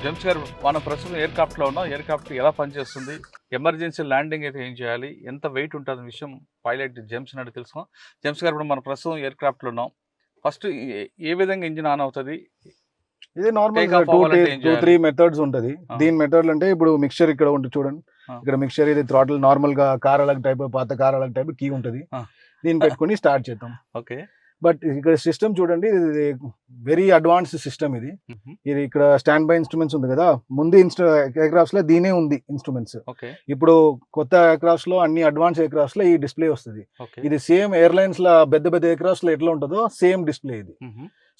James గారు, మనం ప్రస్తుతం ఎయిర్క్రాఫ్ట్లో ఉన్నాం. ఎయిర్క్రాఫ్ట్ ఎలా పనిచేస్తుంది, ఎమర్జెన్సీ ల్యాండింగ్ అయితే ఏం చేయాలి, ఎంత వెయిట్ ఉంటుంది విషయం పైలట్ జేమ్స్ నాడు తెలుసుకున్నాం. జేమ్స్ గారు, ఇప్పుడు మనం ప్రస్తుతం ఎయిర్క్రాఫ్ట్లో ఉన్నాం. ఫస్ట్ ఏ విధంగా ఇంజిన్ ఆన్ అవుతుంది? ఇది నార్మల్ Take off అవ్వాలంటే ఏం 2-3 మెథడ్స్ ఉంటుంది. దీని మెథడ్ అంటే ఇప్పుడు మిక్చర్ ఇక్కడ ఉంటుంది చూడండి. ఇక్కడ మిక్చర్ ఇది థ్రాటిల్ నార్మల్ గా కార్ అలాగ టైప్, పాత కార్ అలాగ టైప్ కీ ఉంటుంది. దీన్ని పెట్టుకుని స్టార్ట్ చేద్దాం. ఓకే. బట్ ఇక్కడ సిస్టమ్ చూడండి, ఇది వెరీ అడ్వాన్స్డ్ సిస్టమ్. ఇది ఇక్కడ స్టాండ్ బై ఇన్స్ట్రుమెంట్స్ ఉంది కదా, ముందు ఎయిర్క్రాఫ్ట్స్ లో దీనే ఉంది ఇన్స్ట్రుమెంట్స్. ఇప్పుడు కొత్త ఎయిర్క్రాఫ్ట్స్ లో అన్ని అడ్వాన్స్ ఎయిర్క్రాఫ్ట్స్ లో ఈ డిస్ప్లే వస్తుంది. ఇది సేమ్ ఎయిర్లైన్స్ లో పెద్ద పెద్ద ఎయిర్క్రాఫ్ట్స్ లో ఎట్లా ఉంటుందో సేమ్ డిస్ప్లే ఇది.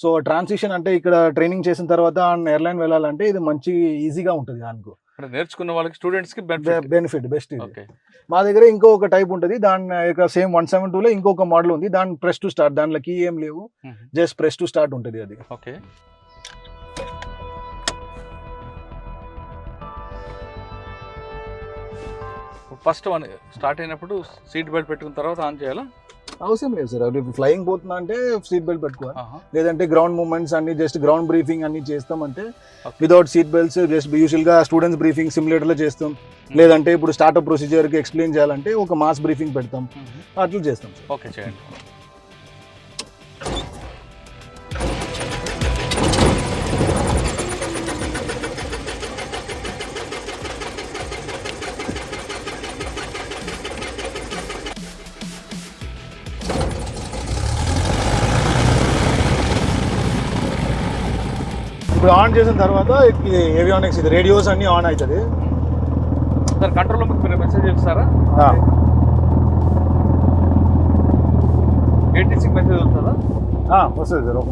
సో ట్రాన్సిషన్ అంటే ఇక్కడ ట్రైనింగ్ చేసిన తర్వాత ఎయిర్లైన్ వెళ్ళాలంటే ఇది మంచి ఈజీగా ఉంటుంది. దానికి నేర్చుకున్న వాళ్ళకి, స్టూడెంట్స్ కి బెనిఫిట్ బెస్ట్ ఇది. మా దగ్గర ఇంకొక టైప్ ఉంటుంది, దాని సేమ్ 172 లో ఇంకొక మోడల్ ఉంది. దాని ప్రెస్ టు స్టార్ట్, దాంట్లో కీ ఏం లేవు, జస్ట్ ప్రెస్ టు స్టార్ట్ ఉంటుంది అది. ఓకే. ఫస్ట్ వన్ స్టార్ట్ అయినప్పుడు సీట్ బెల్ట్ పెట్టుకున్న తర్వాత ఆన్ చేయాలా? అవసరం లేదు సార్. అది ఫ్లయింగ్ పోతున్నా అంటే సీట్ బెల్ట్ పెట్టుకోవాలి. లేదంటే గ్రౌండ్ మూవ్మెంట్స్ అన్ని జస్ట్ గ్రౌండ్ బ్రీఫింగ్ అన్ని చేస్తామంటే without seat belts just usual గా స్టూడెంట్స్ బ్రీఫింగ్ సిమ్యులేటర్ లో చేస్తాం. లేదంటే ఇప్పుడు స్టార్ట్అప్ ప్రొసీజర్ కి ఎక్స్ప్లెయిన్ చేయాలంటే ఒక మాస్ బ్రీఫింగ్ పెడతాం, అట్లా చేస్తాం. ఓకే, చేయండి. ఇప్పుడు ఆన్ చేసిన తర్వాత ఇది ఏవియానిక్స్, ఇది రేడియోస్ అన్ని ఆన్ అవుతుంది సార్. కంట్రోల్ రూమ్కి మీరు మెసేజ్ చేస్తారా? ATC మెసేజ్ వస్తుందా? వస్తుంది సార్. ఒక